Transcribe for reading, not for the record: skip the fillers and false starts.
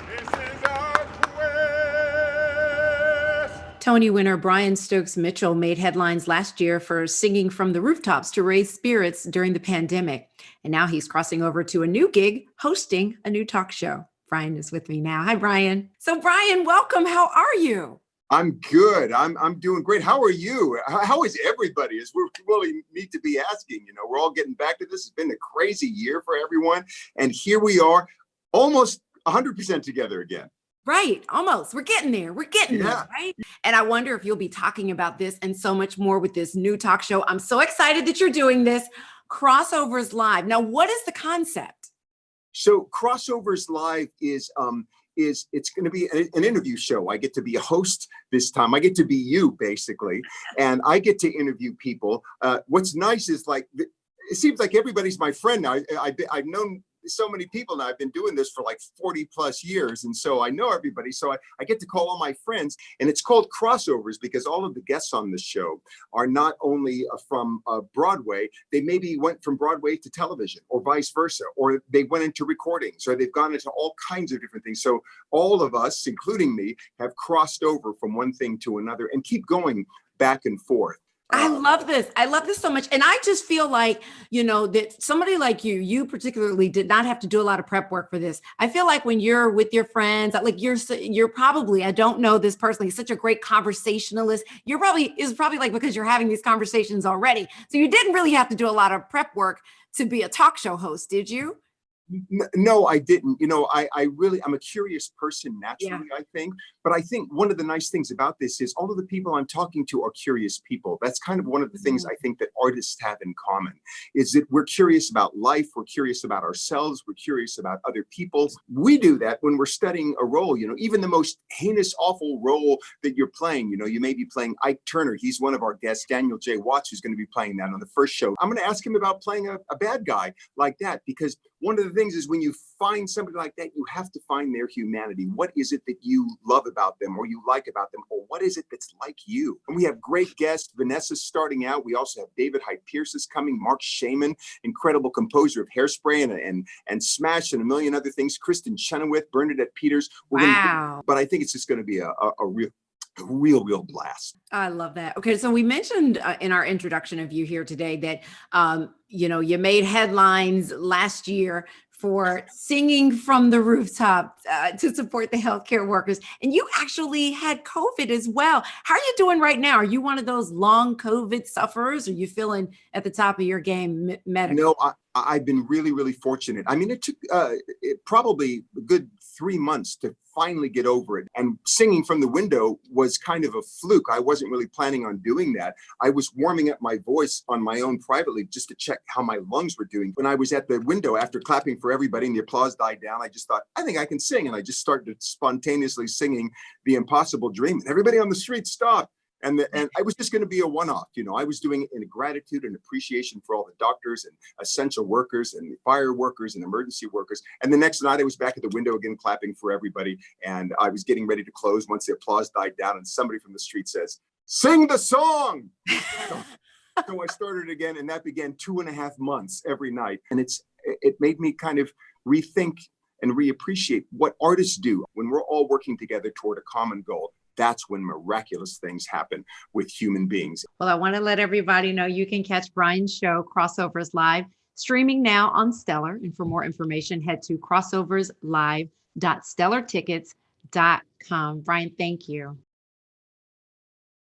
This is our quest. Tony winner Brian Stokes Mitchell made headlines last year for singing from the rooftops to raise spirits during the pandemic. And now he's crossing over to a new gig, hosting a new talk show. Brian is with me now. Hi, Brian. So, Brian, welcome. How are you? I'm good. I'm doing great. How are you? How is everybody? As we really need to be asking. We're all getting back to this. It's been a crazy year for everyone, and here we are, almost 100% together again. Right. Almost. We're getting there. We're getting there. Right. And I wonder if you'll be talking about this and so much more with this new talk show. I'm so excited that you're doing this. Crossovers Live. Now, what is the concept? So Crossovers Live is it's going to be an interview show. I get to be a host this time. I get to be you, basically, and I get to interview people. What's nice is it seems like everybody's my friend now. I've known so many people now. I've been doing this for like 40 plus years. And so I know everybody. So I get to call all my friends, and it's called Crossovers because all of the guests on the show are not only from Broadway, they maybe went from Broadway to television or vice versa, or they went into recordings, or they've gone into all kinds of different things. So all of us, including me, have crossed over from one thing to another and keep going back and forth. I love this. I love this so much. And I just feel like, that somebody like you particularly did not have to do a lot of prep work for this. I feel like when you're with your friends, like you're probably, I don't know this personally, such a great conversationalist. It's probably like because you're having these conversations already. So you didn't really have to do a lot of prep work to be a talk show host, did you? No, I didn't. I'm a curious person naturally, I think. But I think one of the nice things about this is all of the people I'm talking to are curious people. That's kind of one of the things I think that artists have in common is that we're curious about life. We're curious about ourselves. We're curious about other people. We do that when we're studying a role, even the most heinous, awful role that you're playing. You may be playing Ike Turner. He's one of our guests, Daniel J. Watts, who's going to be playing that on the first show. I'm going to ask him about playing a bad guy like that, because one of the things is when you find somebody like that, you have to find their humanity. What is it that you love about them or you like about them? Or what is it that's like you? And we have great guests. Vanessa's starting out. We also have David Hyde Pierce is coming. Mark Shaman, incredible composer of Hairspray and Smash and a million other things. Kristen Chenoweth, Bernadette Peters. Wow. But I think it's just going to be a real blast. I love that. Okay. So we mentioned in our introduction of you here today that, you made headlines last year for singing from the rooftop to support the healthcare workers. And you actually had COVID as well. How are you doing right now? Are you one of those long COVID sufferers? Are you feeling at the top of your game medically? No, I've been really, really fortunate. I mean, it took probably a good 3 months to finally get over it. And singing from the window was kind of a fluke. I wasn't really planning on doing that. I was warming up my voice on my own privately just to check how my lungs were doing. When I was at the window after clapping for everybody and the applause died down, I just thought, I think I can sing. And I just started spontaneously singing The Impossible Dream. And everybody on the street stopped. And I was just going to be a one-off. I was doing it in gratitude and appreciation for all the doctors and essential workers and the fire workers and emergency workers. And the next night I was back at the window again, clapping for everybody. And I was getting ready to close once the applause died down. And somebody from the street says, "Sing the song." So I started again, and that began 2.5 months every night. And it made me kind of rethink and reappreciate what artists do when we're all working together toward a common goal. That's when miraculous things happen with human beings. Well, I want to let everybody know you can catch Brian's show, Crossovers Live, streaming now on Stellar. And for more information, head to crossoverslive.stellartickets.com. Brian, thank you.